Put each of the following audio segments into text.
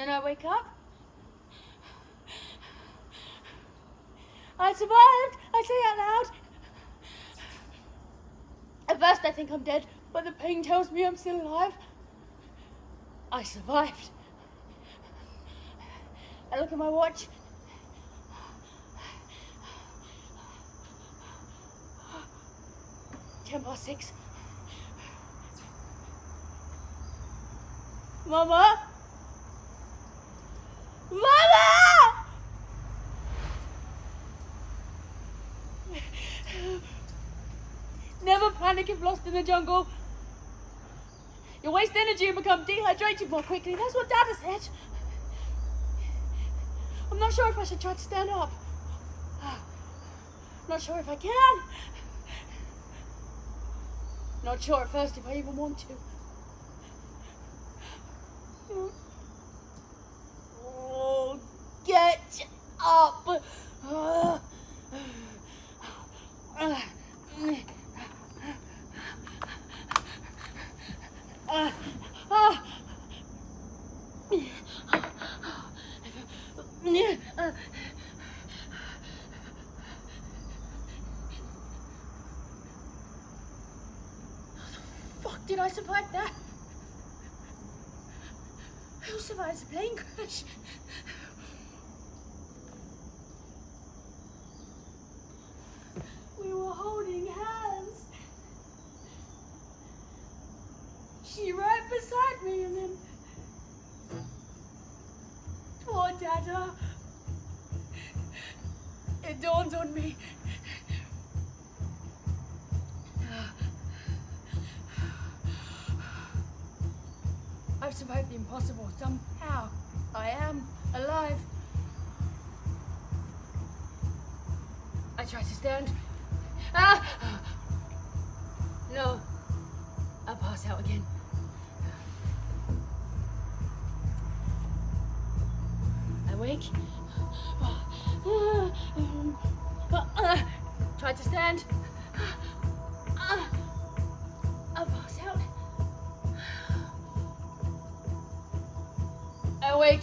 then I wake up. I survived, I say out loud. At first I think I'm dead, but the pain tells me I'm still alive. I survived. I look at my watch. Ten past 6. Mama? Mama! Never panic if lost in the jungle. You'll waste energy and become dehydrated more quickly. That's what Dad has said. I'm not sure if I should try to stand up. Not sure if I can. Not sure at first if I even want to. Oh, get up. Did I survive that? Who survives a plane crash? We were holding hands. She right beside me, and then poor Dada. It dawns on me. I've survived the impossible. Somehow, I am alive. I try to stand. No. I'll pass out again. I wake. Try to stand. I'll pass out. I wake.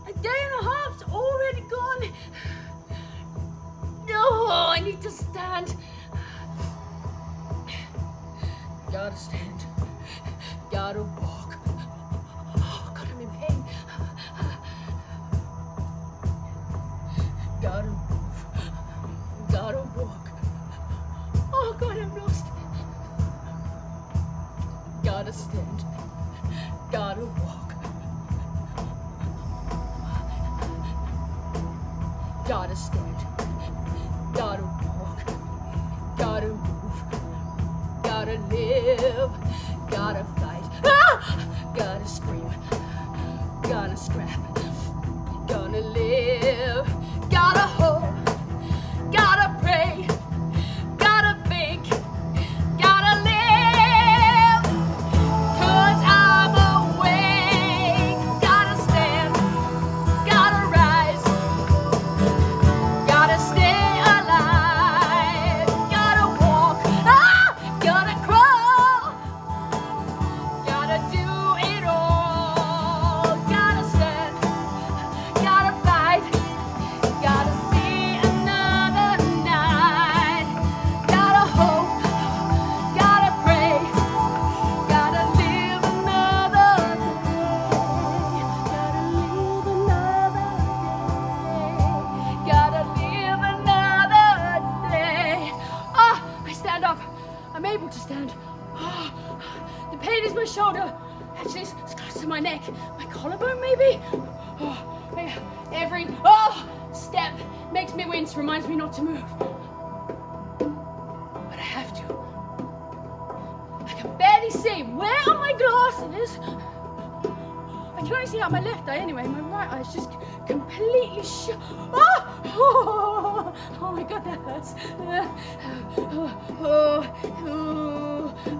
A day and a half's already gone. No, I need to stand. Gotta stand. Gotta walk. Oh, God, I'm in pain. Gotta move. Gotta walk. Oh, God, I'm lost. Gotta stand. Gotta walk. Gotta stand. Gotta walk. Gotta move. Gotta live. Gotta fight. Gotta scream. Gotta scrap. Gonna live. Gotta hope. Gotta pray. Gotta think. Gotta live. 'Cause I'm awake. Gotta stand. Gotta rise. Gotta stay alive. Gotta walk. Gotta crawl. Gotta do it all. Gotta stand. Gotta fight. Gotta see another night. Gotta hope. Gotta pray. Gotta live another day. Gotta live another day. Gotta live another day. I stand up. I'm able to stand. The pain is my shoulder. Actually, it's close to my neck. My collarbone, maybe? Every step makes me wince, reminds me not to move. But I have to. I can barely see. Where are my glasses? I can only see out my left eye anyway. My right eye is just completely shut. Oh my God, that hurts.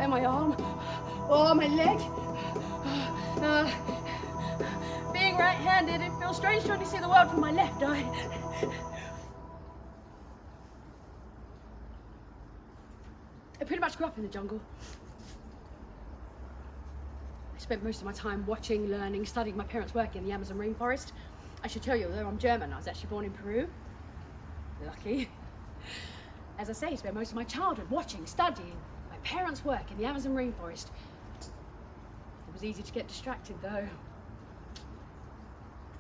And my arm. Oh, my leg. Being right-handed, it feels strange trying to see the world from my left eye. I pretty much grew up in the jungle. I spent most of my time watching, learning, studying my parents' work in the Amazon rainforest. I should tell you, although I'm German, I was actually born in Peru. Lucky. As I say, spent most of my childhood watching, studying my parents' work in the Amazon rainforest. It was easy to get distracted though.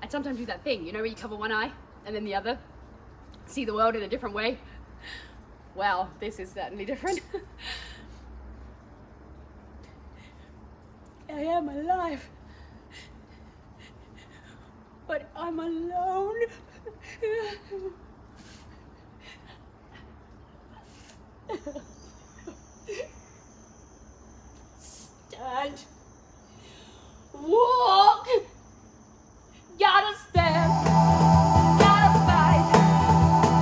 I'd sometimes do that thing, you know, where you cover one eye and then the other, see the world in a different way. Well, this is certainly different. I am alive, but I'm alone. Stand, walk, gotta stand, gotta fight,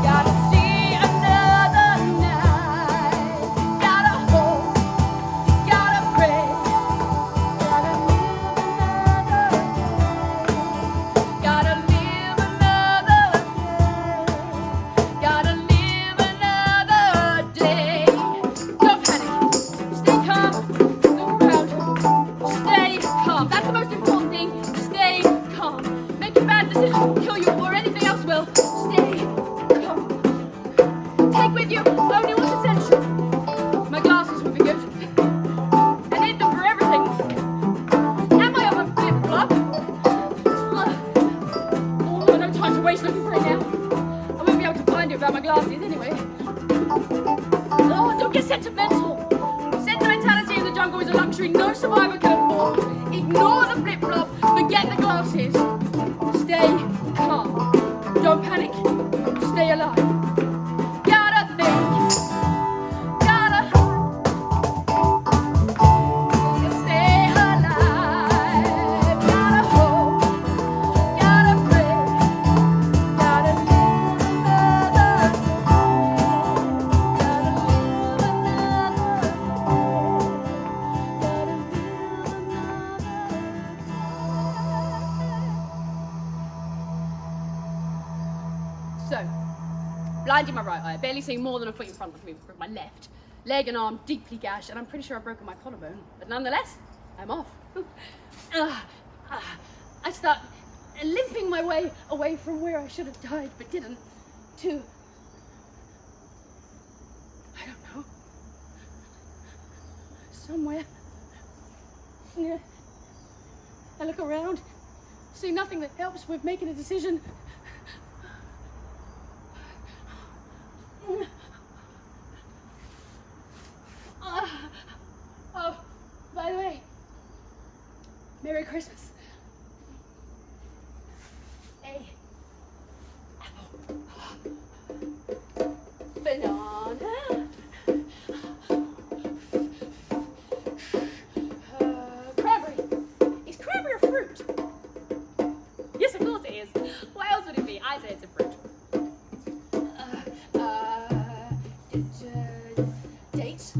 gotta see another night, gotta hope, gotta pray, gotta live another day, gotta live another day. Don't panic, stay calm, look around, stay calm. That's the most important thing, stay calm. Making bad decisions will kill you or anything else will. Stay calm. Take with you only what's essential. My glasses would be good. I need them for everything. And my other flip-flop. Oh, no time to waste looking for it now. I won't be able to find it without my glasses anyway. Oh, don't get sentimental. Sentimentality in the jungle is a luxury no survivor can afford. Ignore the flip-flop, forget the glasses. Stay calm. Don't panic. Stay alive. Gotta think. Gotta stay alive. Gotta hope. Gotta pray. Gotta live another day. Gotta live another So, blind in my right eye, barely seeing more than a foot in front of me with my left. Leg and arm deeply gashed, and I'm pretty sure I've broken my collarbone. But nonetheless, I'm off. I start limping my way away from where I should have died, but didn't, to, I don't know, somewhere. Yeah. I look around, see nothing that helps with making a decision. Oh, by the way, Merry Christmas. A apple. Banana. Cranberry. Is cranberry a fruit? Yes, of course it is. What else would it be? I say it's a fruit. Dates.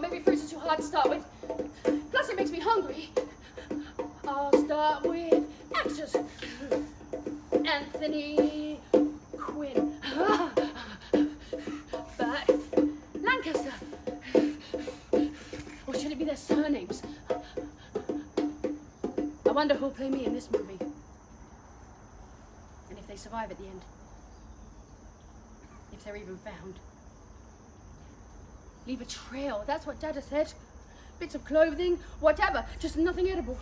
Maybe fruits are too hard to start with. Plus it makes me hungry. I'll start with actors. Anthony Quinn. But Lancaster. Or should it be their surnames? I wonder who'll play me in this movie. And if they survive at the end. If they're even found. Leave a trail, that's what Dada said. Bits of clothing, whatever, just nothing edible.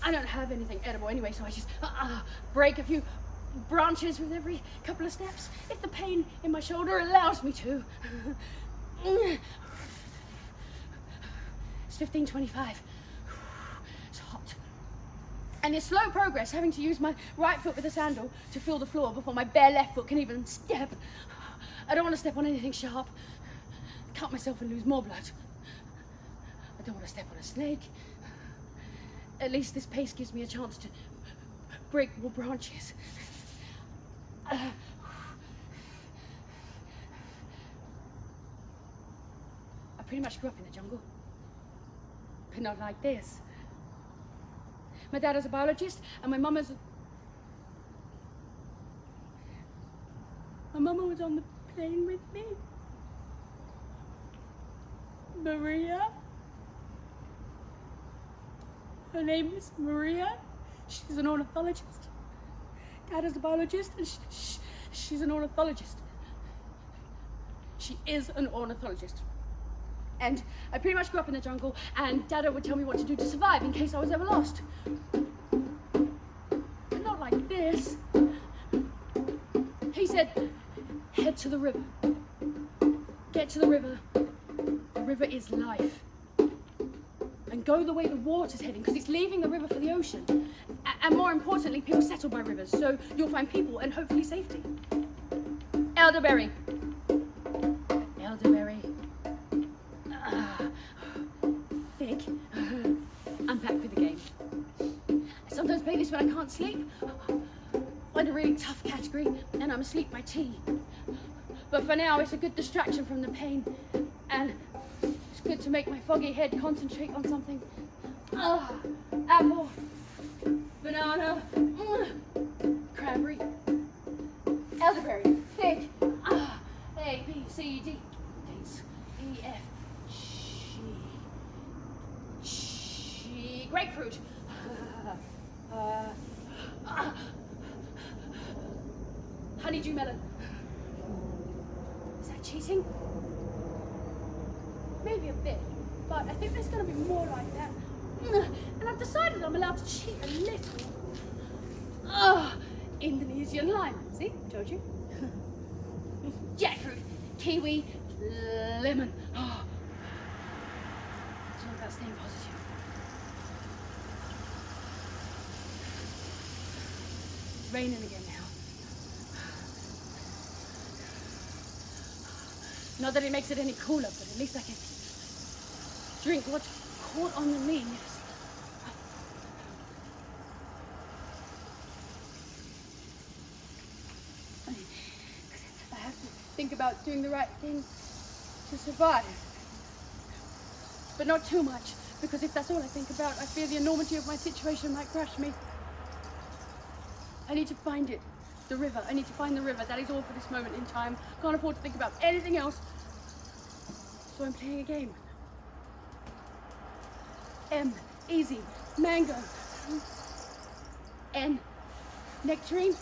I don't have anything edible anyway, so I just break a few branches with every couple of steps, if the pain in my shoulder allows me to. It's 15:25. It's hot. And it's slow progress, having to use my right foot with a sandal to feel the floor before my bare left foot can even step. I don't want to step on anything sharp. Cut myself and lose more blood. I don't want to step on a snake. At least this pace gives me a chance to break more branches. I pretty much grew up in the jungle, but not like this. My dad is a biologist, and my mama was on the plane with me? Maria? Her name is Maria. She's an ornithologist. Dad is a biologist, and she's an ornithologist. She is an ornithologist. And I pretty much grew up in the jungle, and Dada would tell me what to do to survive in case I was ever lost. But not like this. He said, head to the river. Get to the river. The river is life. And go the way the water's heading, because it's leaving the river for the ocean. And more importantly, people settle by rivers, so you'll find people and hopefully safety. Elderberry. Elderberry. Fig. I'm back with the game. I sometimes play this when I can't sleep. Find a really tough category, and I'm asleep by tea. But for now, it's a good distraction from the pain, and it's good to make my foggy head concentrate on something. Apple, banana, cranberry, elderberry, fig, A, B, C, D, E, F, G, grapefruit, honeydew melon. Is that cheating? Maybe a bit, but I think there's going to be more like that. And I've decided I'm allowed to cheat a little. Indonesian lime. See? Told you. Jackfruit, kiwi, lemon. It's all about staying positive. It's raining again now. Not that it makes it any cooler, but at least I can drink what's caught on the leaves. I have to think about doing the right thing to survive. But not too much, because if that's all I think about, I fear the enormity of my situation might crush me. I need to find it. The river. I need to find the river. That is all for this moment in time. Can't afford to think about anything else. So I'm playing a game. M, easy, mango. N, nectarine.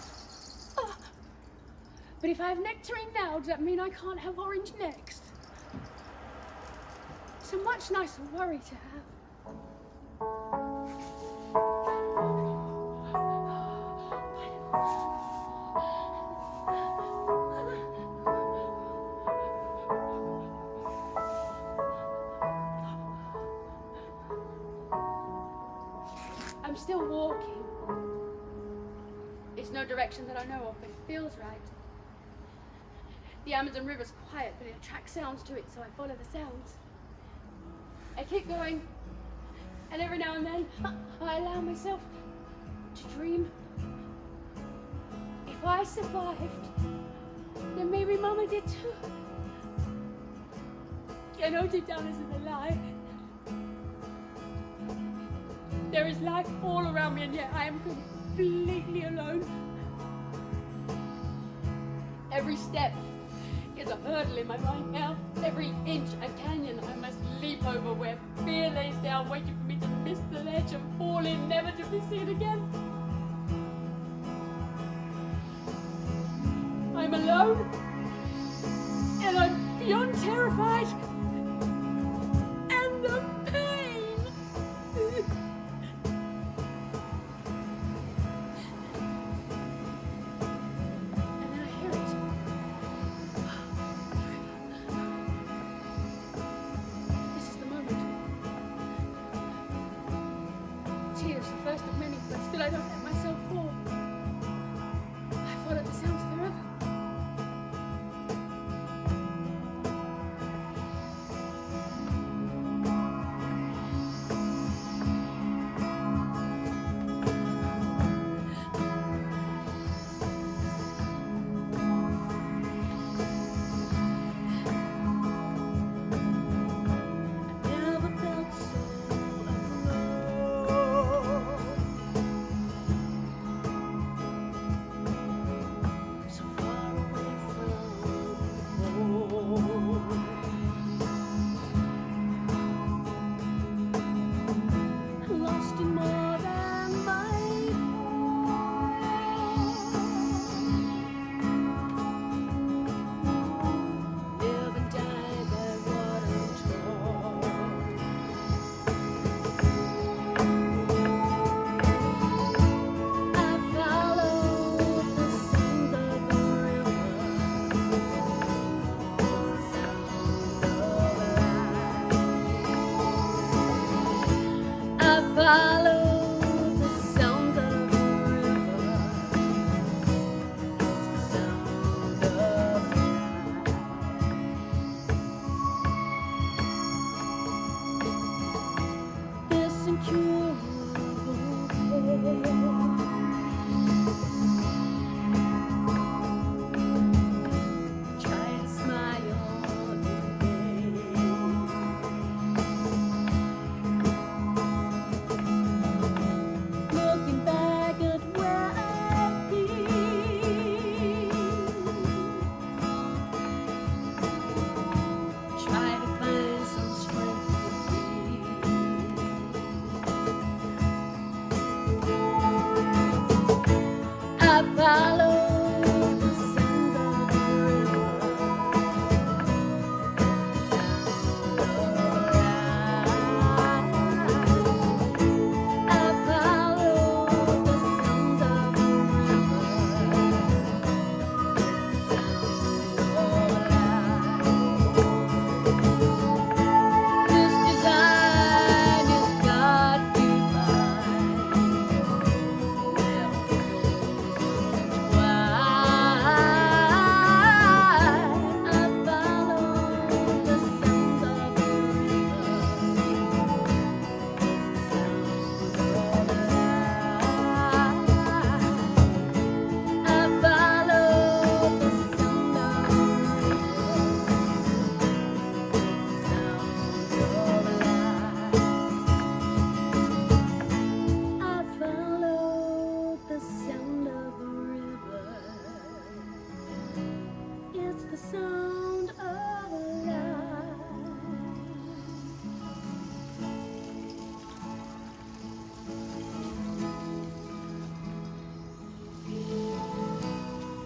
But if I have nectarine now, does that mean I can't have orange next? It's a much nicer worry to have. I'm still walking. It's no direction that I know of, but it feels right. The Amazon River's quiet, but it attracts sounds to it, so I follow the sounds. I keep going, and every now and then, I allow myself to dream. If I survived, then maybe Mama did too. I know deep down this is a lie. There is life all around me, and yet I am completely alone. Every step is a hurdle in my mind now. Every inch a canyon I must leap over, where fear lays down, waiting for me to miss the ledge and fall in, never to be seen again. I'm alone, and I'm beyond terrified. And the pain. And then I hear it. This is the moment. Tears, the first of many, but still I don't let myself fall. I follow the sounds of the river.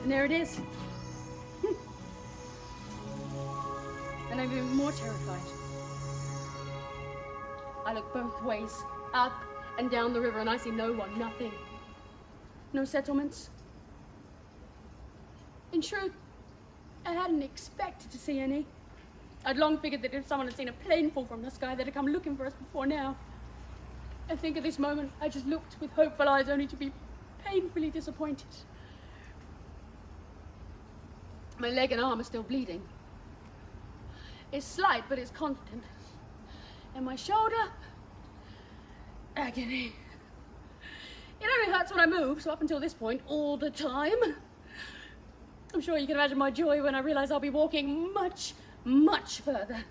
And there it is. And I'm even more terrified. I look both ways, up and down the river, and I see no one, nothing. No settlements. In truth, I hadn't expected to see any. I'd long figured that if someone had seen a plane fall from the sky, they'd have come looking for us before now. I think at this moment, I just looked with hopeful eyes only to be painfully disappointed. My leg and arm are still bleeding. It's slight, but it's constant. And my shoulder, agony. It only hurts when I move, so up until this point, all the time. I'm sure you can imagine my joy when I realize I'll be walking much, much further.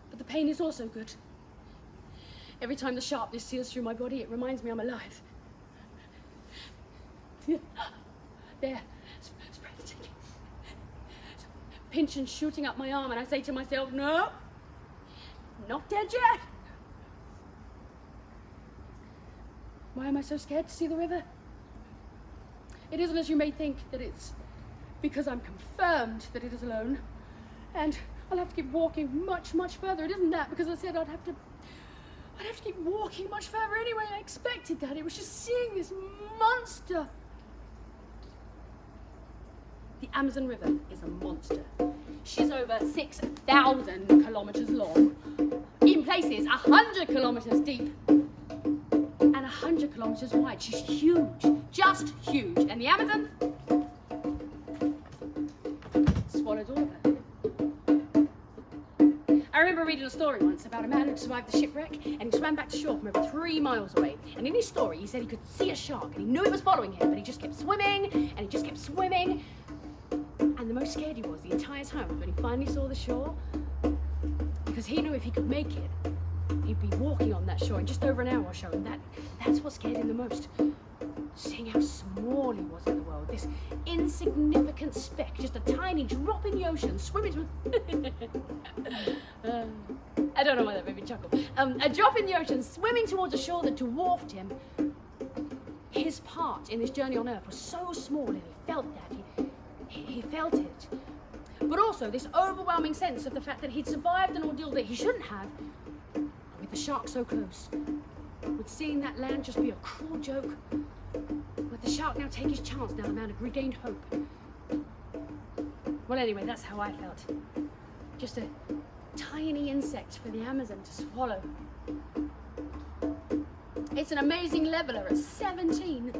But the pain is also good. Every time the sharpness sears through my body, it reminds me I'm alive. There, it's breathtaking. Pinch and shooting up my arm, and I say to myself, no, not dead yet. Why am I so scared to see the river? It isn't as you may think, that it's because I'm confirmed that it is alone, and I'll have to keep walking much, much further. It isn't that, because I said I'd have to keep walking much further anyway. I expected that. It was just seeing this monster. The Amazon River is a monster. She's over 6,000 kilometers long. In places, 100 kilometers deep. And 100 kilometers wide. She's huge, just huge. And the Amazon swallowed all of her. I remember reading a story once about a man who survived the shipwreck, and he swam back to shore from over 3 miles away. And in his story, he said he could see a shark, and he knew it was following him, but he just kept swimming, and he just kept swimming. And the most scared he was the entire time was when he finally saw the shore, because he knew if he could make it, he'd be walking on that shore in just over an hour or so, and that's what scared him the most. Seeing how small he was in the world, this insignificant speck, just a tiny drop in the ocean, swimming to... I don't know why that made me chuckle. A drop in the ocean, swimming towards a shore that dwarfed him. His part in this journey on Earth was so small, and he felt that. He felt it. But also this overwhelming sense of the fact that he'd survived an ordeal that he shouldn't have, with the shark so close. Would seeing that land just be a cruel joke? Would the shark now take his chance now the man had regained hope? Well, anyway, that's how I felt. Just a tiny insect for the Amazon to swallow. It's an amazing leveler at 17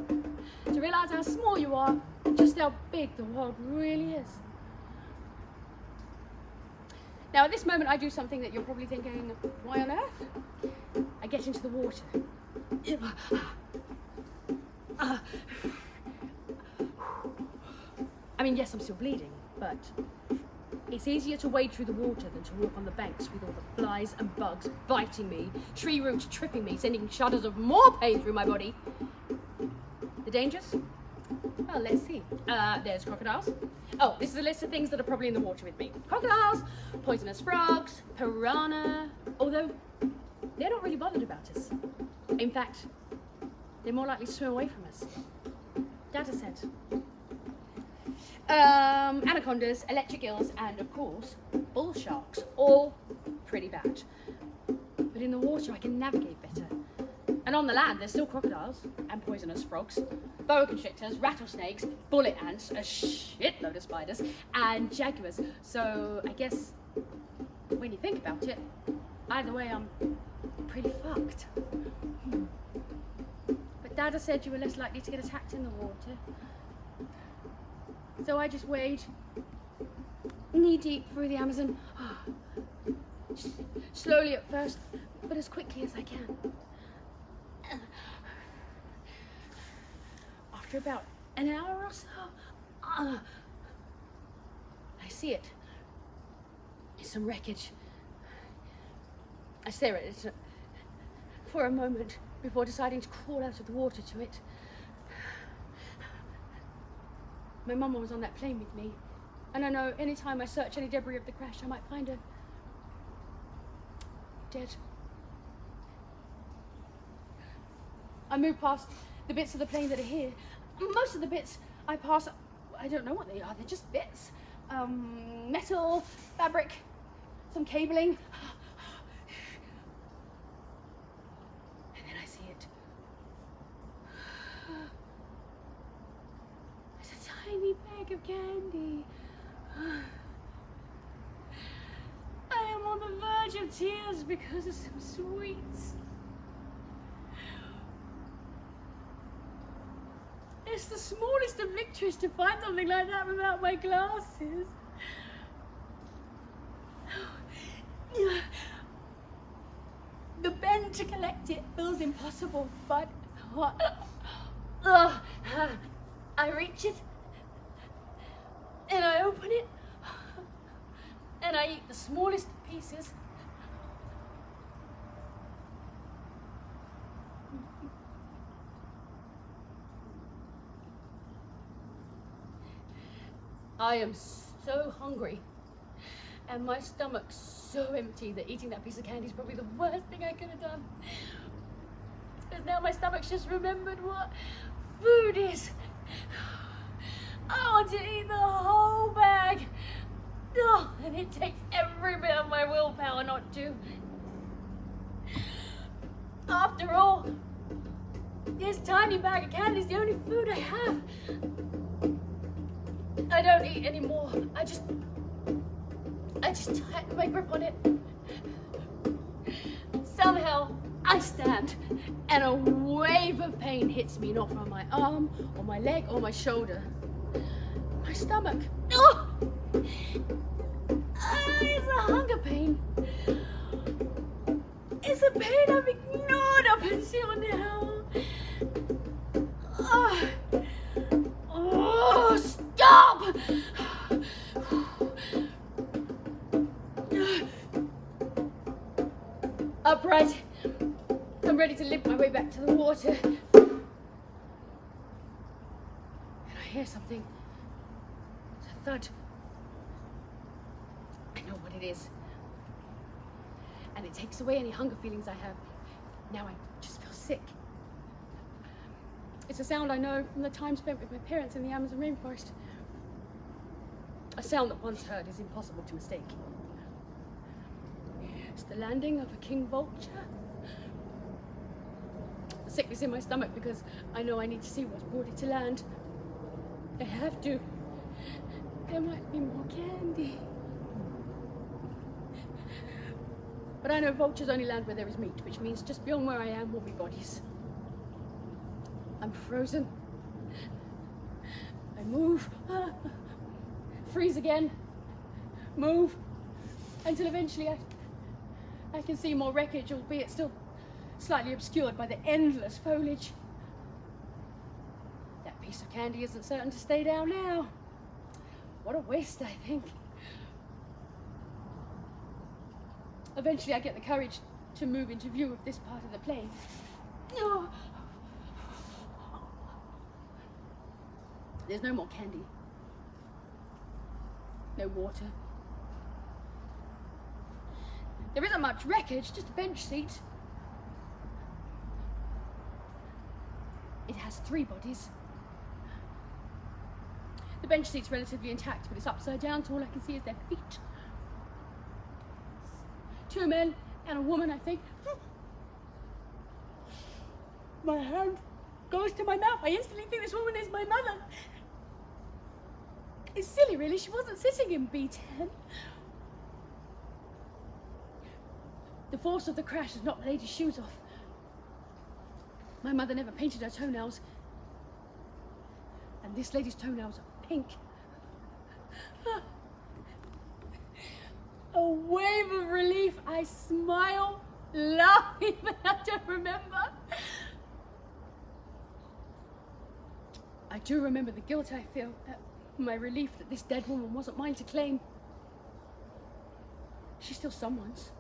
to realise how small you are, just how big the world really is. Now, at this moment, I do something that you're probably thinking, why on earth? I get into the water. I mean, yes, I'm still bleeding, but it's easier to wade through the water than to walk on the banks with all the flies and bugs biting me, tree roots tripping me, sending shudders of more pain through my body. The dangers? Well, let's see. There's crocodiles. Oh, this is a list of things that are probably in the water with me. Crocodiles, poisonous frogs, piranha, although they're not really bothered about us. In fact, they're more likely to swim away from us. Dada said. Anacondas, electric eels, and of course, bull sharks, all pretty bad. But in the water, I can navigate better. And on the land, there's still crocodiles and poisonous frogs, boa constrictors, rattlesnakes, bullet ants, a shitload of spiders, and jaguars. So I guess when you think about it, either way, I'm pretty fucked. But Dada said you were less likely to get attacked in the water. So I just wade knee deep through the Amazon, just slowly at first, but as quickly as I can. After about an hour or so, I see it. It's some wreckage. I stare at it for a moment before deciding to crawl out of the water to it. My mama was on that plane with me, and I know anytime I search any debris of the crash, I might find her dead. I move past the bits of the plane that are here. Most of the bits I pass, I don't know what they are, they're just bits. Metal, fabric, some cabling. And then I see it. It's a tiny bag of candy. I am on the verge of tears because of some sweets. It's the smallest of victories to find something like that without my glasses. The bend to collect it feels impossible, but I reach it, and I open it, and I eat the smallest pieces. I am so hungry, and my stomach's so empty that eating that piece of candy is probably the worst thing I could have done. Because now my stomach's just remembered what food is. I want to eat the whole bag. Oh, and it takes every bit of my willpower not to. After all, this tiny bag of candy is the only food I have. I don't eat anymore. I just tighten my grip on it. Somehow, I stand, and a wave of pain hits me, not from my arm, or my leg, or my shoulder. My stomach. Oh! It's a hunger pain. It's a pain I've ignored up until now. Oh, stop! Upright. I'm ready to limp my way back to the water. And I hear something. It's a thud. I know what it is. And it takes away any hunger feelings I have. Now I just feel sick. It's a sound I know from the time spent with my parents in the Amazon rainforest. A sound that once heard is impossible to mistake. It's the landing of a king vulture. The sickness in my stomach because I know I need to see what's brought it to land. I have to. There might be more candy. But I know vultures only land where there is meat, which means just beyond where I am will be bodies. I'm frozen. I move. Freeze again. Move. Until eventually I can see more wreckage, albeit still slightly obscured by the endless foliage. That piece of candy isn't certain to stay down now. What a waste, I think. Eventually I get the courage to move into view of this part of the plane. Oh. There's no more candy. No water. There isn't much wreckage, just a bench seat. It's 3 bodies. The bench seat's relatively intact, but it's upside down, so all I can see is their feet. 2 men and a woman, I think. My hand goes to my mouth. I instantly think this woman is my mother. It's silly, really. She wasn't sitting in B10. The force of the crash has knocked the lady's shoes off. My mother never painted her toenails. And this lady's toenails are pink. A wave of relief. I smile, laughing, but I don't remember. I do remember the guilt I feel, my relief that this dead woman wasn't mine to claim. She's still someone's.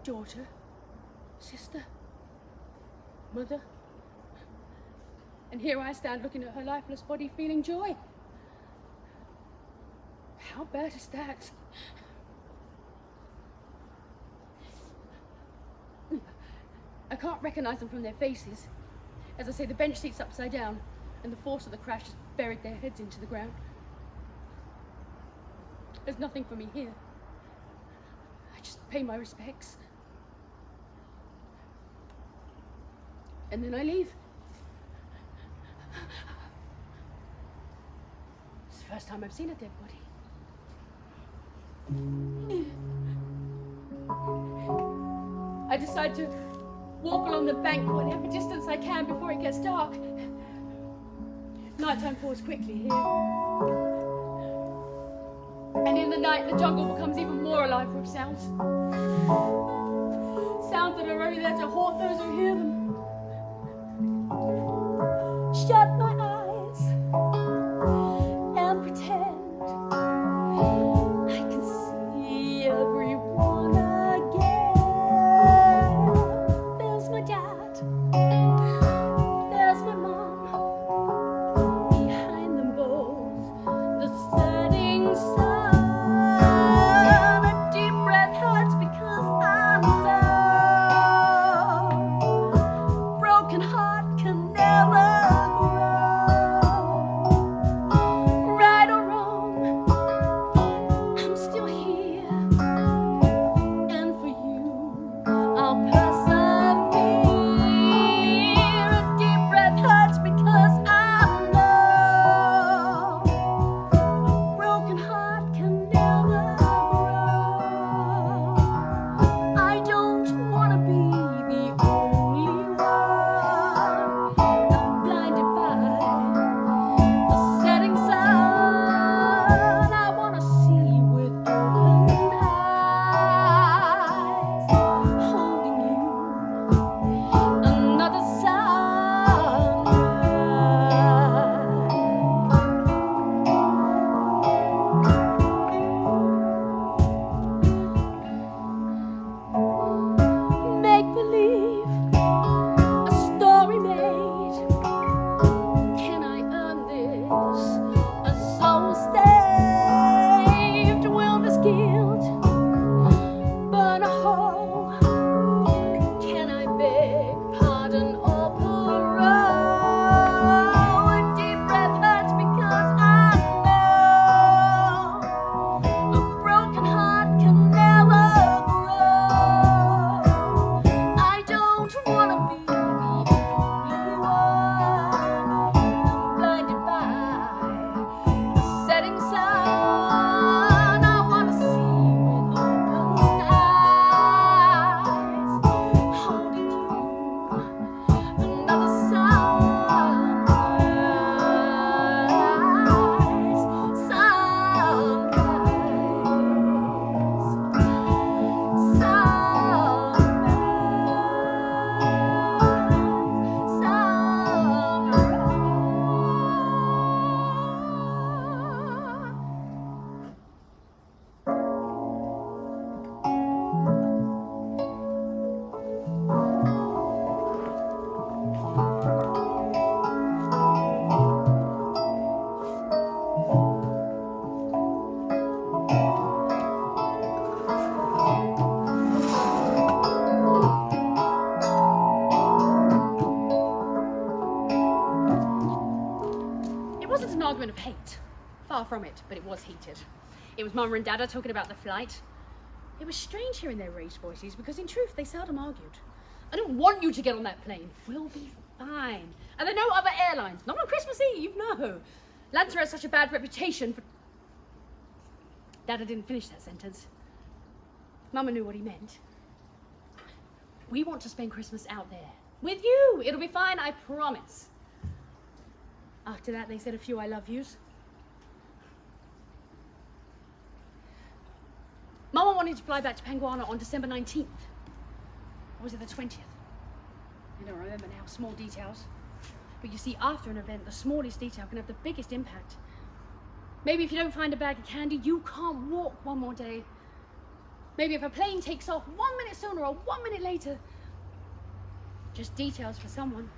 Daughter, sister, mother. And here I stand looking at her lifeless body, feeling joy. How bad is that? I can't recognize them from their faces. As I say, the bench seat's upside down, and the force of the crash has buried their heads into the ground. There's nothing for me here. I just pay my respects. And then I leave. It's the first time I've seen a dead body. I decide to walk along the bank whatever distance I can before it gets dark. Nighttime falls quickly here. And in the night, the jungle becomes even more alive with sounds. Sounds that are only there to haunt those who hear them. Shut my eyes and pretend I can see everyone again. There's my dad, there's my mom, behind them both the setting sun. A deep breath hurts because I'm numb. Broken heart can never grow. wasn't an argument of hate. Far from it, but it was heated. It was Mama and Dada talking about the flight. It was strange hearing their raised voices because in truth they seldom argued. I don't want you to get on that plane. We'll be fine. And there are no other airlines. Not on Christmas Eve, no. Lancer has such a bad reputation for... Dada didn't finish that sentence. Mama knew what he meant. We want to spend Christmas out there. With you. It'll be fine, I promise. After that, they said a few I love yous. Mama wanted to fly back to Penguana on December 19th. Or was it the 20th? I don't remember now, small details. But you see, after an event, the smallest detail can have the biggest impact. Maybe if you don't find a bag of candy, you can't walk one more day. Maybe if a plane takes off 1 minute sooner or 1 minute later. Just details for someone.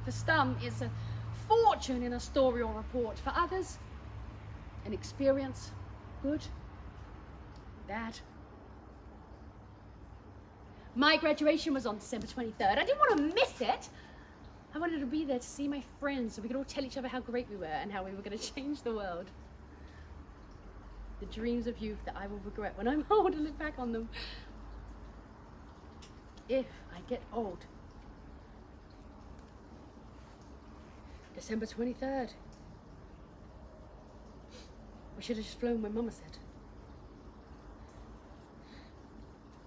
For some, it's a fortune in a story or report. For others, an experience, good, bad. My graduation was on December 23rd. I didn't want to miss it. I wanted to be there to see my friends so we could all tell each other how great we were and how we were going to change the world. The dreams of youth that I will regret when I'm old and look back on them. If I get old. December 23rd. We should have just flown when Mama said.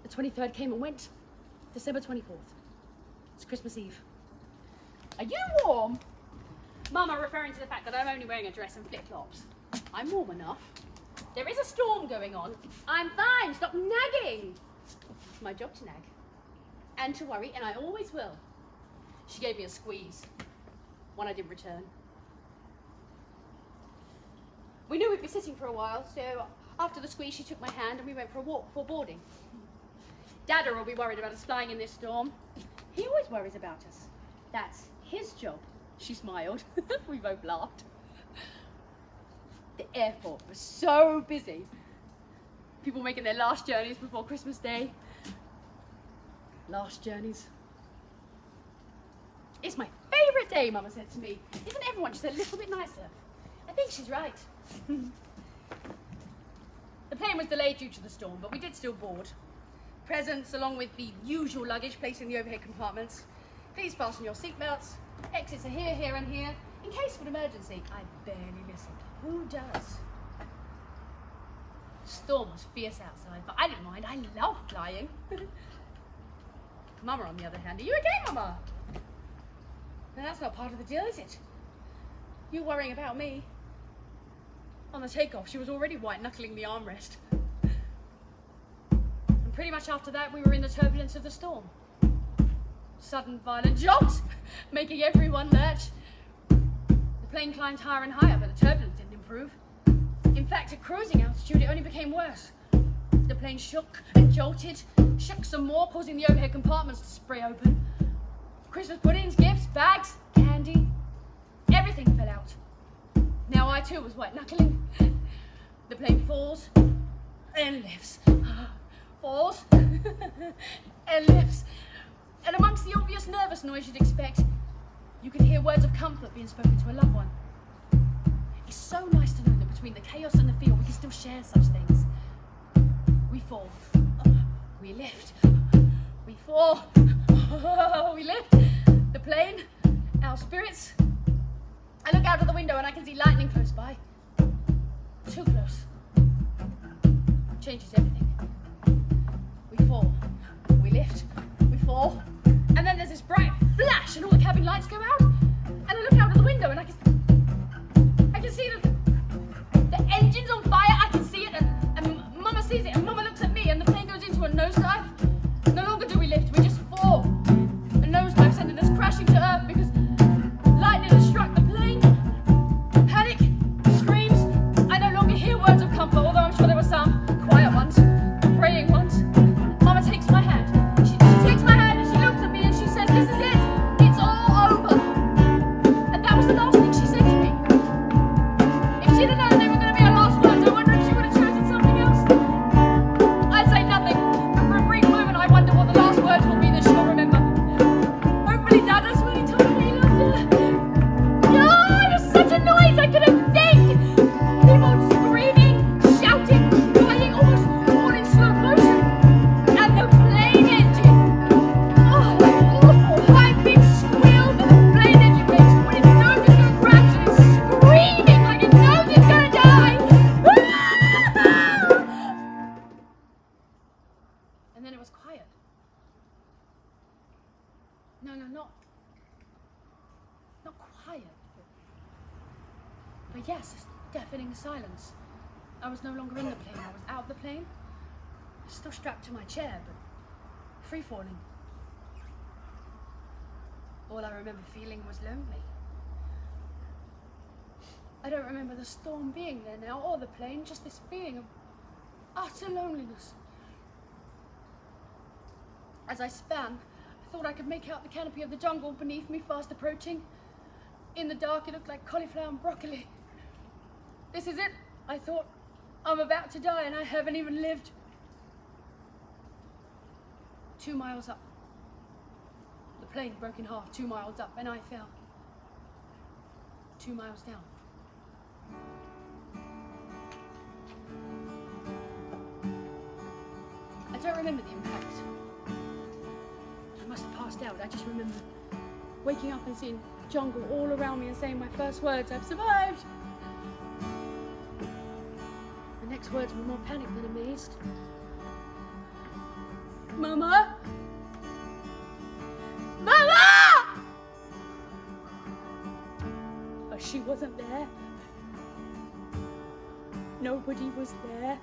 The 23rd came and went. December 24th. It's Christmas Eve. Are you warm? Mama referring to the fact that I'm only wearing a dress and flip-flops. I'm warm enough. There is a storm going on. I'm fine. Stop nagging. It's my job to nag. And to worry, and I always will. She gave me a squeeze. One I didn't return. We knew we'd be sitting for a while, so after the squeeze she took my hand and we went for a walk before boarding. Dada will be worried about us flying in this storm. He always worries about us. That's his job. She smiled. We both laughed. The airport was so busy. People making their last journeys before Christmas Day. Last journeys. It's my favourite day, Mama said to me. Isn't everyone just a little bit nicer? I think she's right. The plane was delayed due to the storm, but we did still board. Presents along with the usual luggage placed in the overhead compartments. Please fasten your seatbelts. Exits are here, here and here. In case of an emergency. I barely listened. Who does? Storm was fierce outside, but I didn't mind. I love flying. Mama, on the other hand, are you okay, Mama? No, that's not part of the deal, is it? You're worrying about me. On the takeoff, she was already white-knuckling the armrest. And pretty much after that, we were in the turbulence of the storm. Sudden, violent jolts, making everyone lurch. The plane climbed higher and higher, but the turbulence didn't improve. In fact, at cruising altitude, it only became worse. The plane shook and jolted, shook some more, causing the overhead compartments to spray open. Christmas puddings, gifts, bags, candy, everything fell out. Now I too was white-knuckling. The plane falls and lifts. Falls and lifts. And amongst the obvious nervous noise you'd expect, you could hear words of comfort being spoken to a loved one. It's so nice to know that between the chaos and the fear, we can still share such things. We fall. We lift. We fall. We lift. The plane. Our spirits. I look out of the window and I can see lightning close by. Too close. Changes everything. We fall. We lift. We fall. And then there's this bright flash and all the cabin lights go out. And I look out of the window and I can see the engine's on fire. I can see it and Mama sees it and Mama looks at me and the plane goes into a nosedive. No longer do we lift, we just fall. A nosedive sending us crashing to earth because lightning has struck the plane. Panic, screams. I no longer hear words of comfort, although I'm sure there were some quiet ones, praying ones. Mama takes my hand. She takes my hand and she looks at me and she says, "This is it. It's all over." But yes, a deafening silence. I was no longer in the plane, I was out of the plane. Still strapped to my chair, but free falling. All I remember feeling was lonely. I don't remember the storm being there now, or the plane, just this feeling of utter loneliness. As I span, I thought I could make out the canopy of the jungle beneath me fast approaching. In the dark, it looked like cauliflower and broccoli. This is it, I thought. I'm about to die and I haven't even lived. 2 miles up. The plane broke in half, 2 miles up, and I fell. 2 miles down. I don't remember the impact. I must have passed out. I just remember waking up and seeing jungle all around me and saying my first words, "I've survived!" The next words were more panic than amazed. "Mama! Mama!" But she wasn't there. Nobody was there.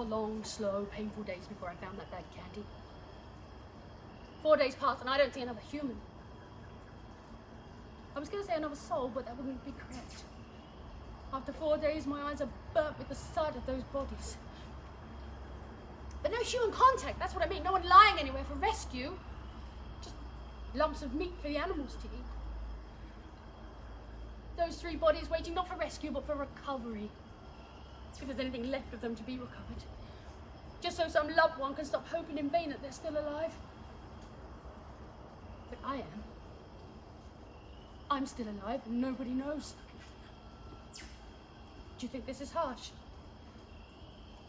Long, slow, painful days before I found that bag of candy. 4 days passed and I don't see another human. I was going to say another soul, but that wouldn't be correct. After 4 days, my eyes are burnt with the sight of those bodies. But no human contact, that's what I mean. No one lying anywhere for rescue. Just lumps of meat for the animals to eat. Those 3 bodies waiting not for rescue, but for recovery. If there's anything left of them to be recovered. Just so some loved one can stop hoping in vain that they're still alive. But I am. I'm still alive and nobody knows. Do you think this is harsh?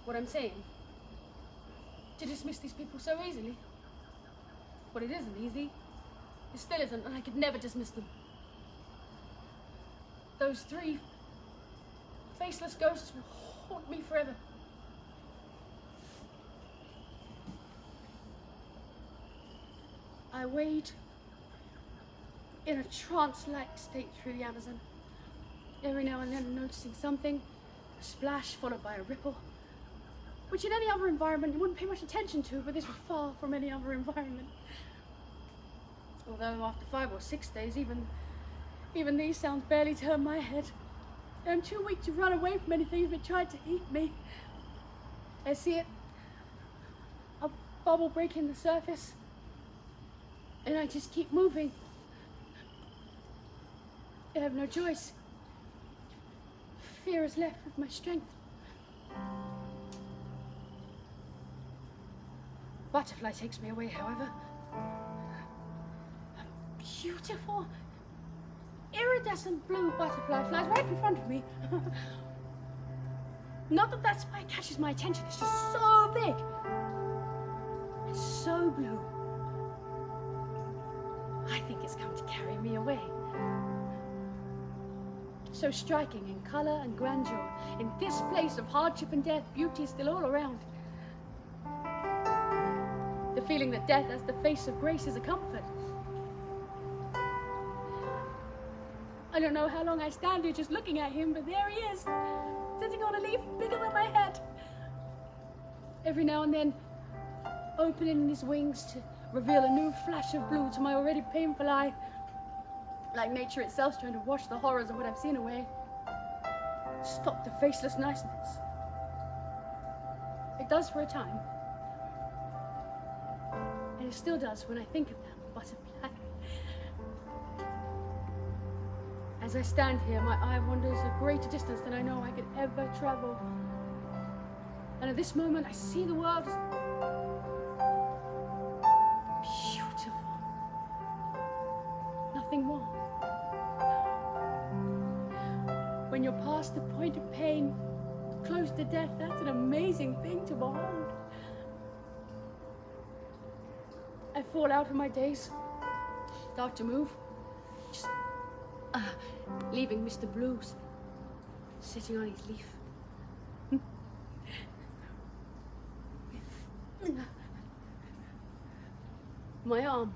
What I'm saying? To dismiss these people so easily? But it isn't easy. It still isn't, and I could never dismiss them. Those 3 faceless ghosts will haunt me forever. I wade in a trance-like state through the Amazon. Every now and then I'm noticing something, a splash followed by a ripple, which in any other environment you wouldn't pay much attention to, but this was far from any other environment. Although after 5 or 6 days, even these sounds barely turn my head. I'm too weak to run away from anything that tried to eat me. I see it, a bubble breaking the surface, and I just keep moving. I have no choice. Fear is left with my strength. Butterfly takes me away, however. A beautiful, iridescent blue butterfly flies right in front of me. Not that that's why it catches my attention, it's just so big. It's so blue. I think it's come to carry me away. So striking in colour and grandeur, in this place of hardship and death, beauty is still all around. The feeling that death as the face of grace is a comfort. I don't know how long I stand here just looking at him, but there he is, sitting on a leaf bigger than my head. Every now and then, opening his wings to reveal a new flash of blue to my already painful eye, like nature itself trying to wash the horrors of what I've seen away. Stop the faceless niceness. It does for a time. And it still does when I think of that butterfly. As I stand here, my eye wanders a greater distance than I know I could ever travel. And at this moment, I see the world as beautiful. Nothing more. When you're past the point of pain, close to death, that's an amazing thing to behold. I fall out of my daze, start to move, just leaving Mr. Blues sitting on his leaf. My arm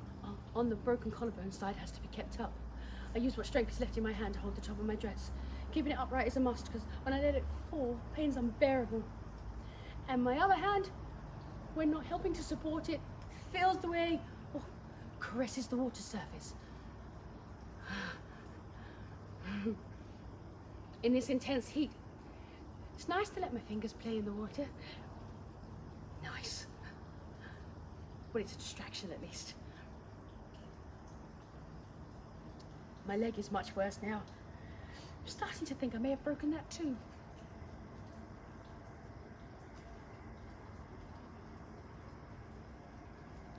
on the broken collarbone side has to be kept up. I use what strength is left in my hand to hold the top of my dress. Keeping it upright is a must, because when I let it fall, pain's unbearable. And my other hand, when not helping to support it, feels the way, or caresses the water surface. In this intense heat, it's nice to let my fingers play in the water. Nice. But it's a distraction at least. My leg is much worse now. I'm starting to think I may have broken that too.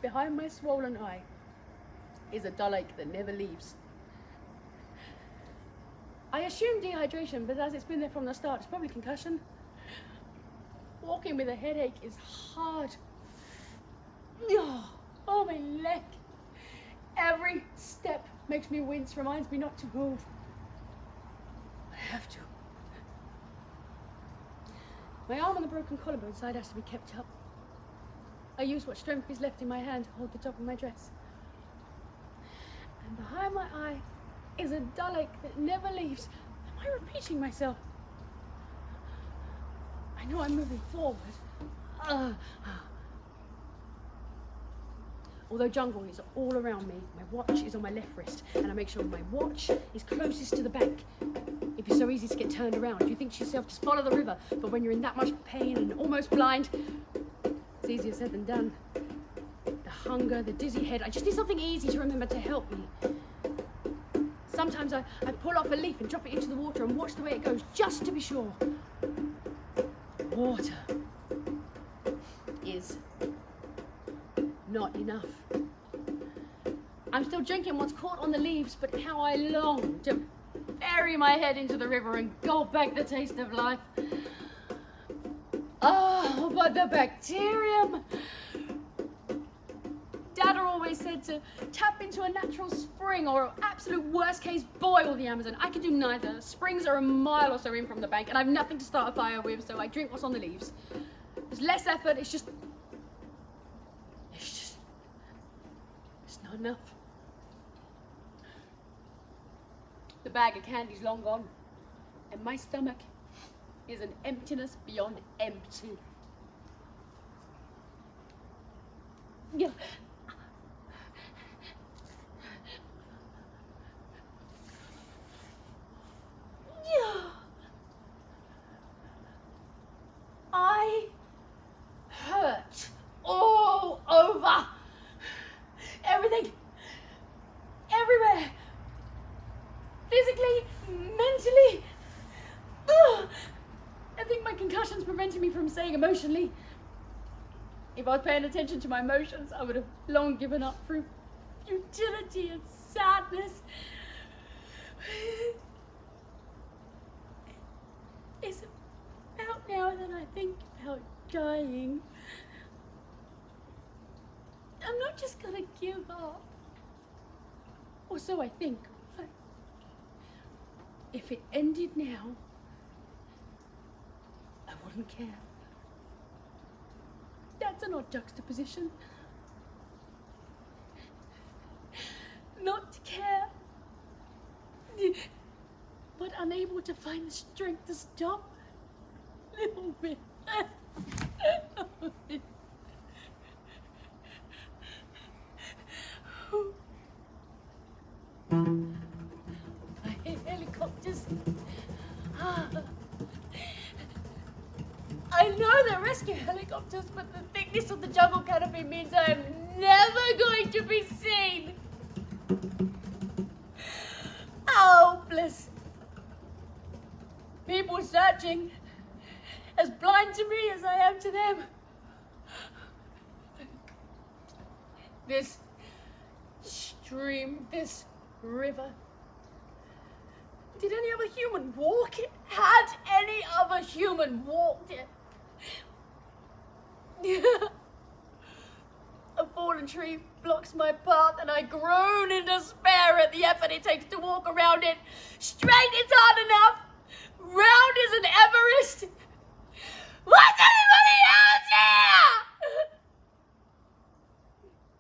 Behind my swollen eye is a dull ache that never leaves. I assume dehydration, but as it's been there from the start, it's probably concussion. Walking with a headache is hard. Oh, my leg. Every step makes me wince, reminds me not to move. I have to. My arm on the broken collarbone side has to be kept up. I use what strength is left in my hand to hold the top of my dress. And behind my eye is a dull ache that never leaves. Am I repeating myself? I know I'm moving forward. Although jungle is all around me, my watch is on my left wrist, and I make sure my watch is closest to the bank. It'd be so easy to get turned around. You think to yourself, just follow the river, but when you're in that much pain and almost blind, it's easier said than done. The hunger, the dizzy head, I just need something easy to remember to help me. Sometimes I pull off a leaf and drop it into the water and watch the way it goes, just to be sure. Water is not enough. I'm still drinking what's caught on the leaves, but how I long to bury my head into the river and gulp back the taste of life. Oh, but the bacterium. Dad always said to tap into a natural spring or absolute worst case boil the Amazon. I can do neither. Springs are a mile or so in from the bank and I've nothing to start a fire with, so I drink what's on the leaves. There's less effort, it's not enough. The bag of candy's long gone and my stomach is an emptiness beyond empty. Yeah. I hurt all over. Everything. Everywhere. Physically, mentally. Ugh. I think my concussion's preventing me from saying emotionally. If I was paying attention to my emotions, I would have long given up through futility and sadness. It's about now that I think about dying. I'm not just gonna give up. Or so I think. But if it ended now, I wouldn't care. That's an odd juxtaposition. Not to care, but unable to find the strength to stop. Little bit. I hear helicopters. I know they're rescue helicopters, but the thickness of the jungle canopy means I am never going to be seen. Hopeless. People searching, as blind to me as I am to them. This stream, this river. Did any other human walk it? Had any other human walked it? A fallen tree blocks my path and I groan in despair at the effort it takes to walk around it. Straight is hard enough. Round is an Everest. What's anybody else here?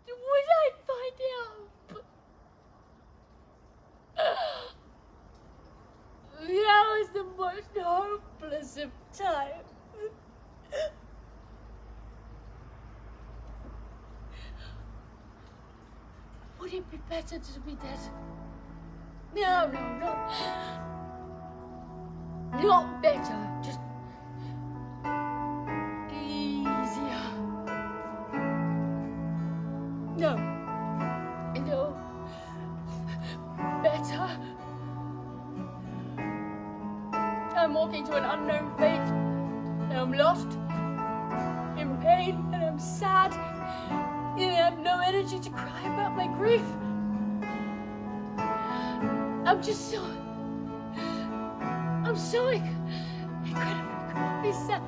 Would I find out? Now is the most hopeless of times. Would it be better to be dead? No, not better, just easier. No, better. I'm walking to an unknown fate, and I'm lost, in pain, and I'm sad, and I have no energy to cry about my grief. I'm so incredibly sad.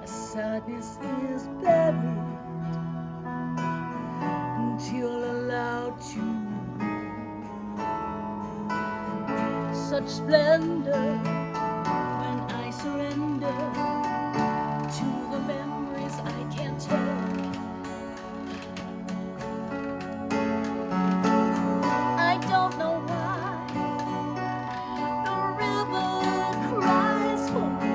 Sadness is buried until allowed to. Such splendor when I surrender to the memories I can't take. I don't know why the river cries for me.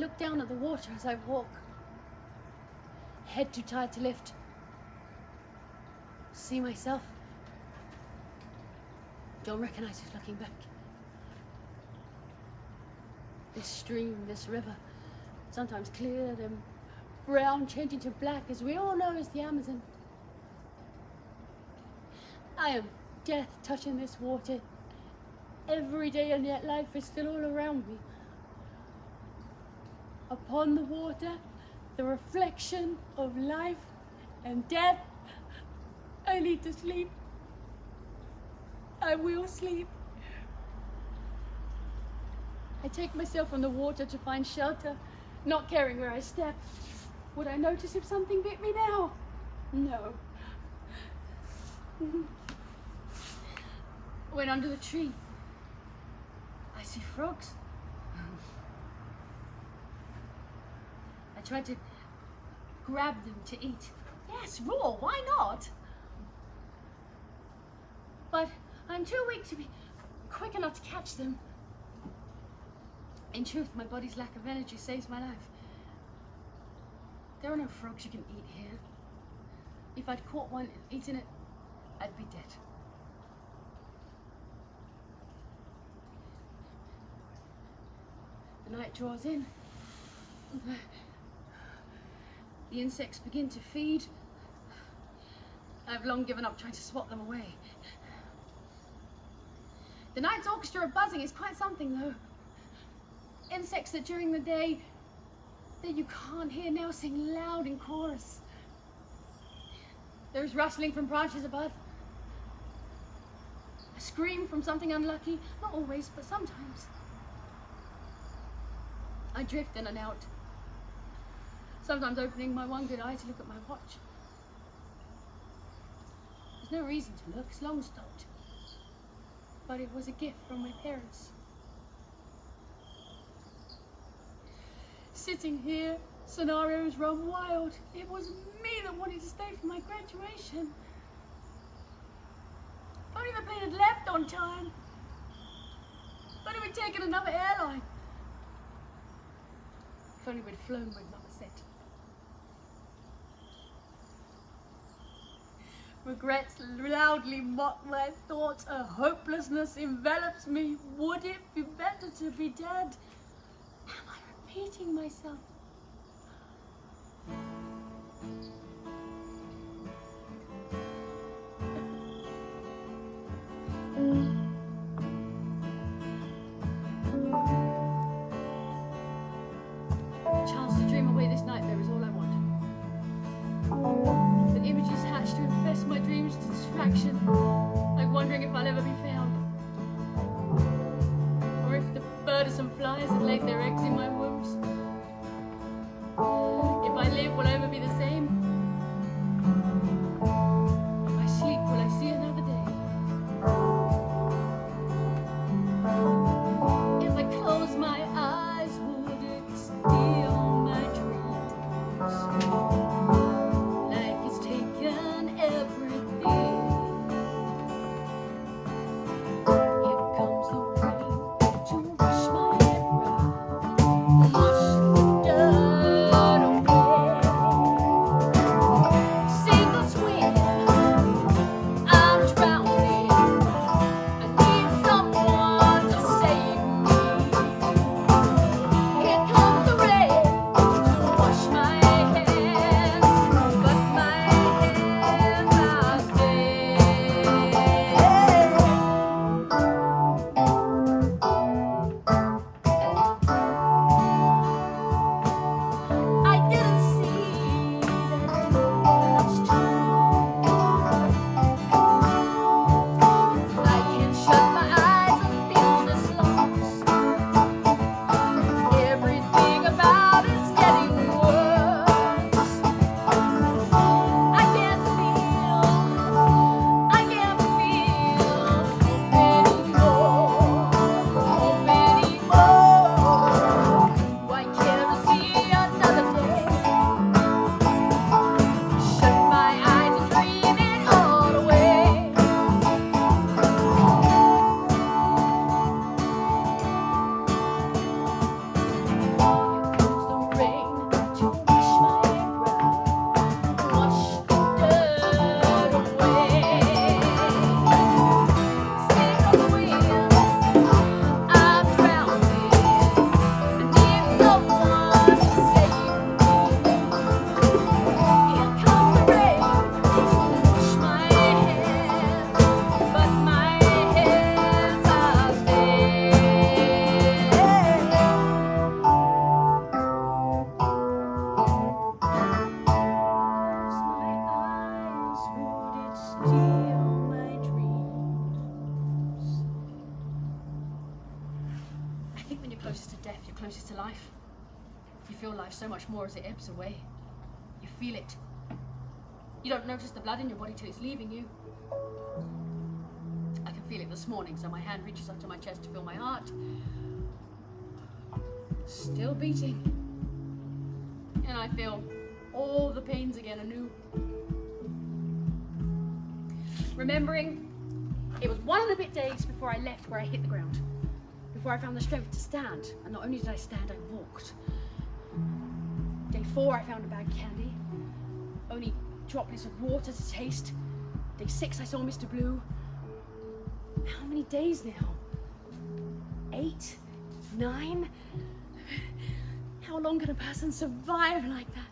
look down at the water as I walk. Head too tired to lift. See myself. Don't recognize who's looking back. This stream, this river, sometimes clear, then brown, changing to black, as we all know is the Amazon. I am death touching this water every day, and yet life is still all around me. Upon the water, the reflection of life and death. I need to sleep. I will sleep. I take myself on the water to find shelter, not caring where I step. Would I notice if something bit me now? No. When under the tree, I see frogs. I tried to grab them to eat. Yes, raw, why not? But I'm too weak to be quick enough to catch them. In truth, my body's lack of energy saves my life. There are no frogs you can eat here. If I'd caught one and eaten it, I'd be dead. The night draws in. The insects begin to feed. I've long given up trying to swat them away. The night's orchestra of buzzing is quite something, though. Insects that during the day that you can't hear now sing loud in chorus. There is rustling from branches above. A scream from something unlucky, not always, but sometimes. I drift in and out, sometimes opening my one good eye to look at my watch. There's no reason to look, it's long stopped. But it was a gift from my parents. Sitting here, scenarios run wild. It was me that wanted to stay for my graduation. If only the plane had left on time. If only we'd taken another airline. If only we'd flown with Mama said. Regrets loudly mock my thoughts. A hopelessness envelops me. Would it be better to be dead? Am I repeating myself? A chance to dream away this nightmare is all I want. The images hatched to infest my dreams to distraction, like wondering if I'll ever be found. Or if the burdensome flies have laid their eggs in my wombs. If I live, will I ever be the same? If I sleep, will I see another day? If I close my eyes, would it steal my dreams? Like it's taken everything. Here comes the rain to wash my brow. Wash closest to life. You feel life so much more as it ebbs away. You feel it. You don't notice the blood in your body till it's leaving you. I can feel it this morning, so my hand reaches up to my chest to feel my heart. Still beating. And I feel all the pains again anew. Remembering, it was 1 and a bit days before I left where I hit the ground. Before I found the strength to stand. And not only did I stand, I walked. Day 4, I found a bag of candy. Only droplets of water to taste. Day 6, I saw Mr. Blue. How many days now? 8? 9? How long can a person survive like that?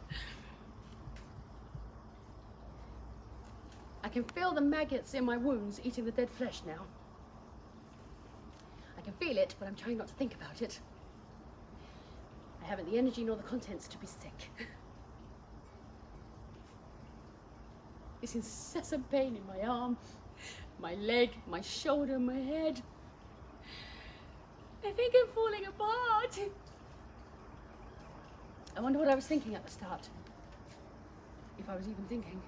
I can feel the maggots in my wounds eating the dead flesh now. I can feel it, but I'm trying not to think about it. I haven't the energy nor the contents to be sick. This incessant pain in my arm, my leg, my shoulder, my head. I think I'm falling apart. I wonder what I was thinking at the start. If I was even thinking.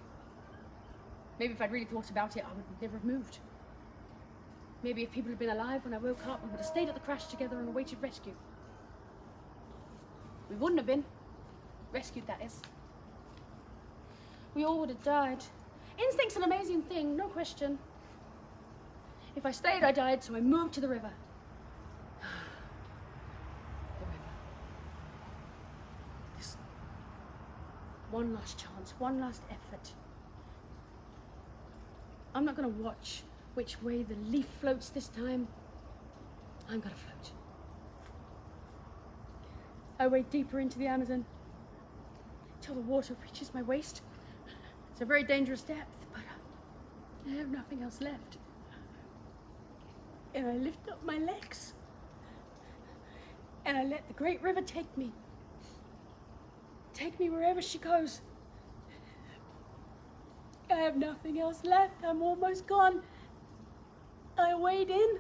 Maybe if I'd really thought about it, I would never have moved. Maybe if people had been alive when I woke up, we would have stayed at the crash together and awaited rescue. We wouldn't have been. Rescued, that is. We all would have died. Instinct's an amazing thing, no question. If I stayed, I died, so I moved to the river. The river. This one last chance, one last effort. I'm not going to watch which way the leaf floats this time. I'm going to float. I wade deeper into the Amazon till the water reaches my waist. It's a very dangerous depth, but I have nothing else left. And I lift up my legs and I let the great river take me. Take me wherever she goes. I have nothing else left. I'm almost gone. I wade in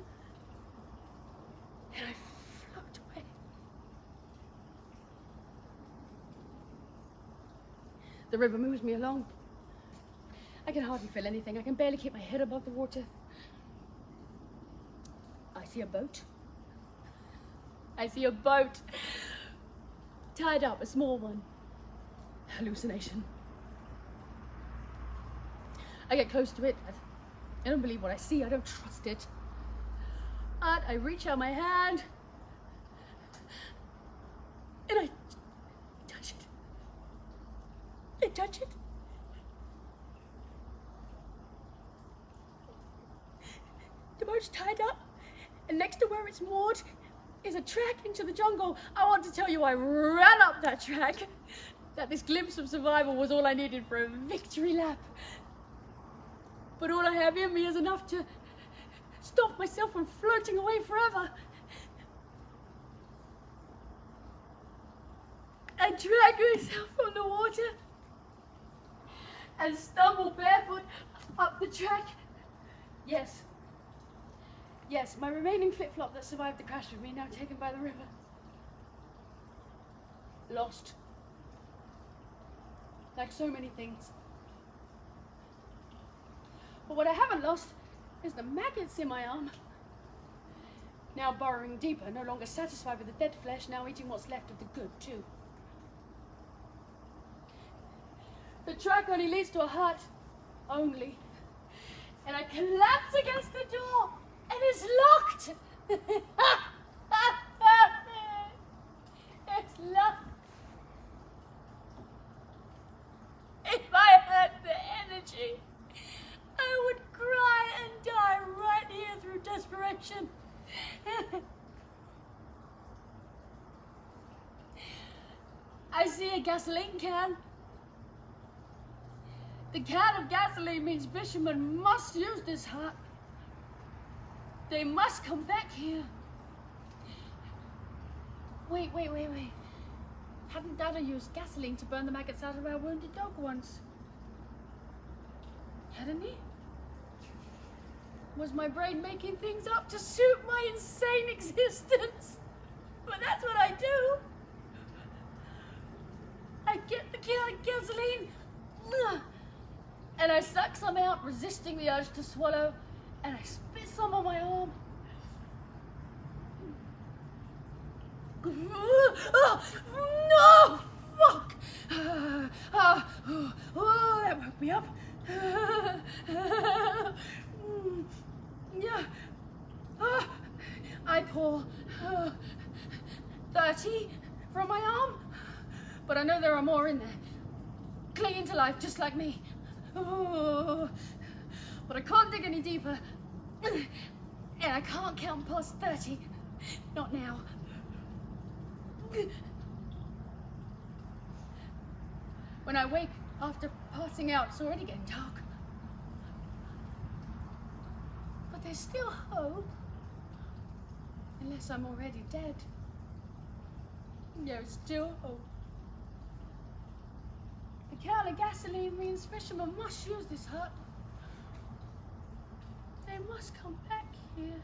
and I float away. The river moves me along. I can hardly feel anything. I can barely keep my head above the water. I see a boat. I see a boat. Tied up, a small one. Hallucination. I get close to it. I don't believe what I see. I don't trust it. But I reach out my hand and I touch it. I touch it. The boat's tied up, and next to where it's moored is a track into the jungle. I want to tell you, I ran up that track. That this glimpse of survival was all I needed for a victory lap. But all I have in me is enough to stop myself from floating away forever. I drag myself from the water and stumble barefoot up the track. Yes, my remaining flip-flop that survived the crash with me, now taken by the river. Lost. Like so many things. But what I haven't lost is the maggots in my arm. Now burrowing deeper, no longer satisfied with the dead flesh, now eating what's left of the good too. The track only leads to a hut. Only. And I collapse against the door, and it's locked. It's locked. If I had the energy, I would cry and die right here through desperation. I see a gasoline can. The can of gasoline means fishermen must use this hut. They must come back here. Wait. Hadn't Dada used gasoline to burn the maggots out of our wounded dog once? Hadn't he? Was my brain making things up to suit my insane existence? But that's what I do. I get the can of gasoline, and I suck some out, resisting the urge to swallow, and I spit some on my arm. No! Fuck! That woke me up. Yeah. I pour 30 from my arm, but I know there are more in there, clinging to life just like me. But I can't dig any deeper, and I can't count past 30. Not now. When I wake after passing out, it's already getting dark. But there's still hope. Unless I'm already dead. There's still hope. The can of gasoline means fishermen must use this hut. They must come back here.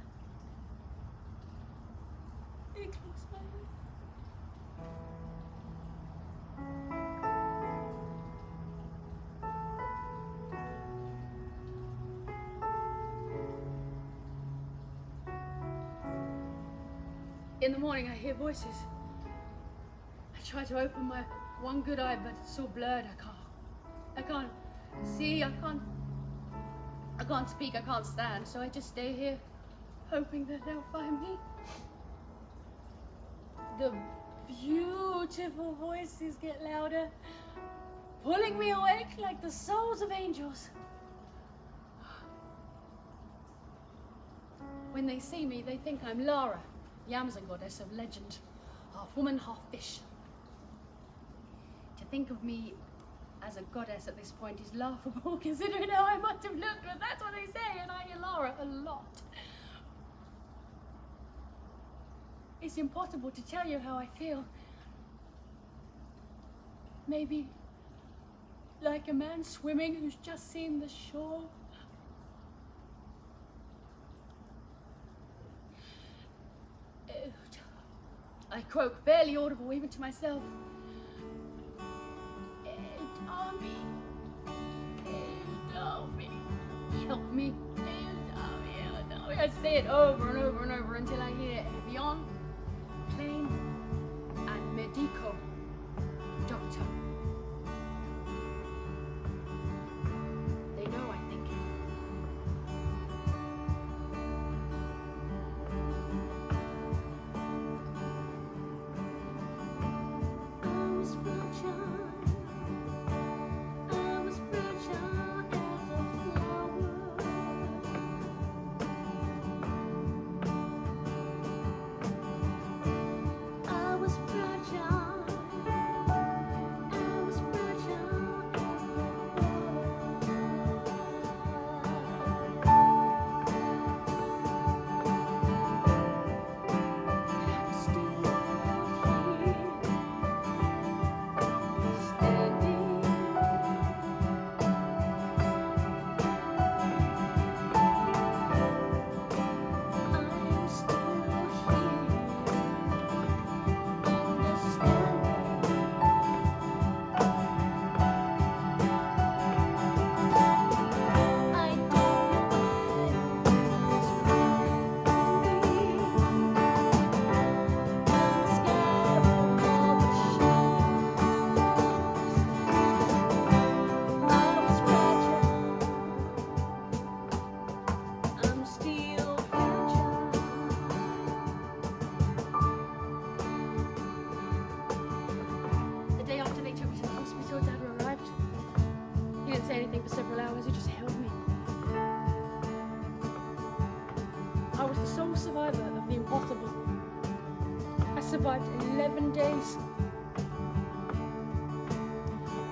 It close my eyes. In the morning, I hear voices. I try to open my one good eye, but it's so blurred. I can't see. I can't speak. I can't stand. So I just stay here, hoping that they'll find me. The beautiful voices get louder, pulling me awake like the souls of angels. When they see me, they think I'm Laura, the Amazon goddess of legend, half woman, half fish. To think of me as a goddess at this point is laughable, considering how I must have looked, but that's what they say, and I hear Laura a lot. It's impossible to tell you how I feel. Maybe like a man swimming who's just seen the shore. I croak, barely audible even to myself. Help me. Help me. Help me. Help me. I say it over and over and over until I hear Evian, Plain, and Medico, Doctor. They know, I think. Survived 11 days.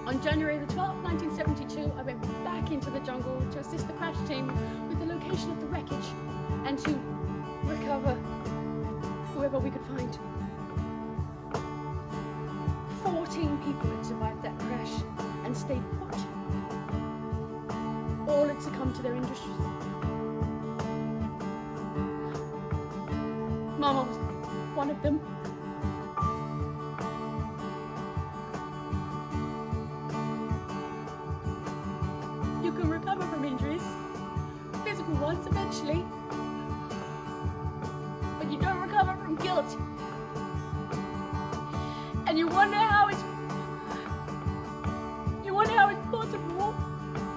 On January the 12th, 1972, I went back into the jungle to assist the crash team with the location of the wreckage and to recover whoever we could find. 14 people had survived that crash and stayed put. All had succumbed to their injuries. Mama was one of them. once eventually. But you don't recover from guilt. And you wonder how it's possible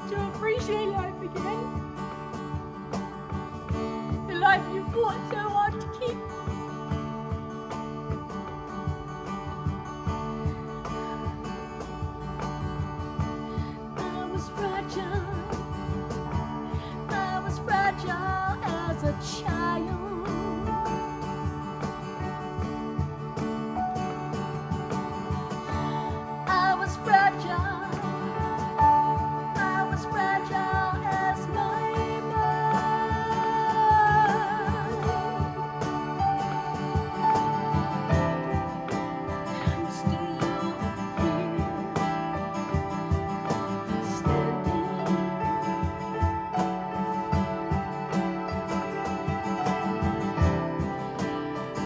to appreciate life again. The life you fought so hard to keep. I was fragile as a child. I was fragile as my mind. I'm still here, standing.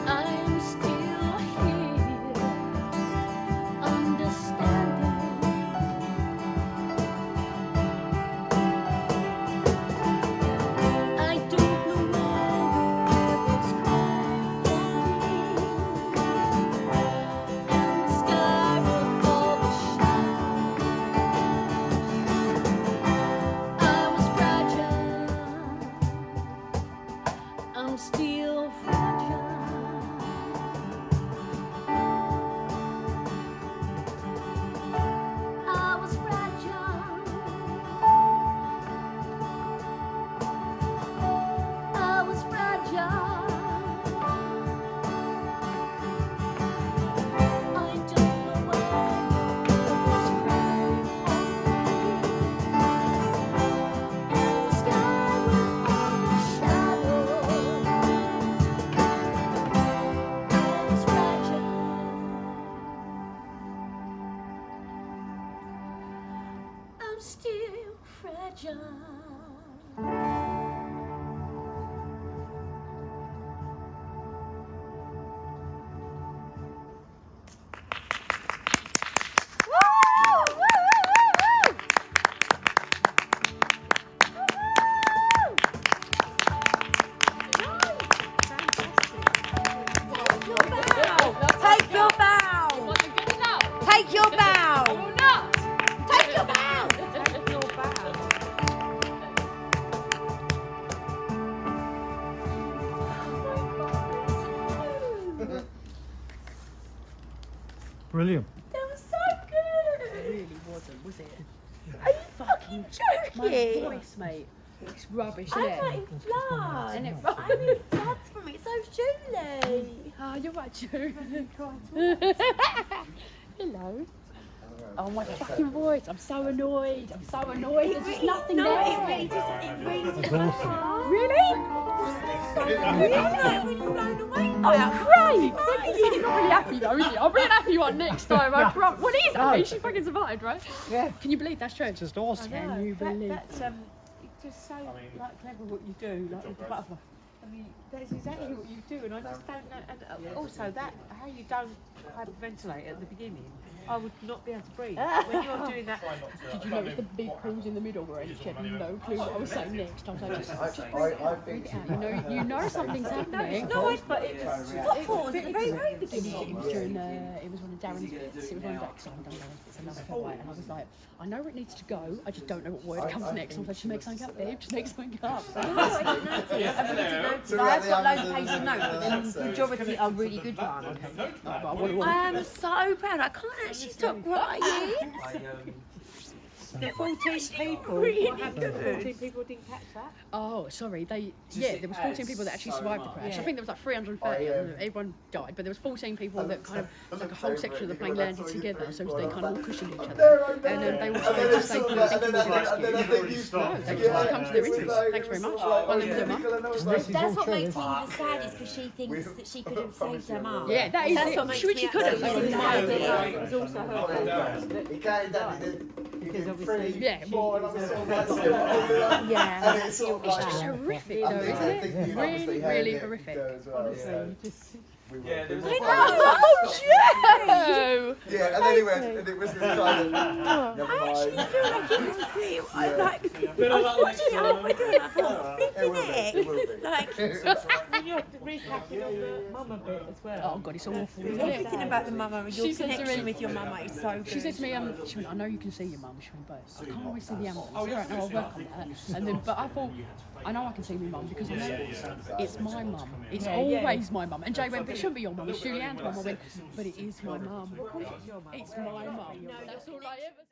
I'm still here, understanding. I don't know why it's crying for me, and the sky will fall the shadow. I was fragile, I'm still fragile. I was fragile. I was fragile. I don't know why it's crying for me, and the sky will fall the shadow. I was fragile. I'm still fragile. Take your bow. Wasn't good enough. Take your bow. I will not. Take your bow. Brilliant. That was so good. It really wasn't, was it? Are you fucking My joking? voice, mate. It's rubbish, I'm isn't not it? in floods. Isn't it I'm in floods from it. So Julie. Oh, you're right, Joe. Hello. Oh, my fucking voice. I'm so annoyed. There's just nothing No, there. it really just. It really just. Really? Oh, great! He's not really happy though, is he? I'll bring an happy one next time. I promise. Well, he's happy. She fucking survived, right? Yeah. Can you believe that's true? Just awesome. Can you believe that's it's just so like clever what you do, like with the butterfly. I mean, that's exactly what you do, and I just don't know. And also that how you don't hyperventilate at the beginning, I would not be able to breathe when you're doing that. Did you notice the big pause in the middle where she had no clue what I was saying next? I was like, just breathe it out. You know something's happening. No, but it was What pause? At the very, very It beginning. was during it was one of Darren's bits. It was one of Darren's bits, another fight, and I was like, I know where it needs to go. I just don't know what word comes next. I was like, just make something up, babe. Just make something up. I didn't notice. I really didn't notice. I've got loads of pages of notes, but then the majority are really good ones. I am so proud. I can't actually stop crying. the 14 people. Really What happened? 14 people didn't catch that. Oh, sorry. There was 14 people that actually survived the crash. I think there was like 330 of them. Everyone died, but there was 14 people that kind of, like a whole section of the plane landed together, so they kind of all cushioned each other. And they all survived to safety and thank you for the rescue. No, they just come to their injuries. Thanks very much. One of them was their mum. That's what makes me the saddest, because she thinks that she could have saved her mum. Yeah, that is That's it. what makes She me could have. absolutely sad. It was also her because obviously Yeah. Yeah. It's just horrific though, isn't it? Really, really horrific. honestly, you just We were. Oh, Joe! Yeah, and then he went, and it was the time that, never I actually mind. feel like it was pretty, like, I was watching it halfway through and I thought, flipping It will be. like, You have to recapping on the mama bit as well. Oh God, it's awful, isn't it? everything about the mama, your She said to connection me- with your mama is so good. She said to me, she went, I know you can see your mum. She went, but I can't always see the ambulance. I don't know, I'll work on that. And then, but I thought, I know I can see my mum because I know it's my mum. It's always my mum. And Jay went, but it shouldn't be your mum. It's Juliane's mum. I went, but it is my mum. It's my mum. That's all I ever.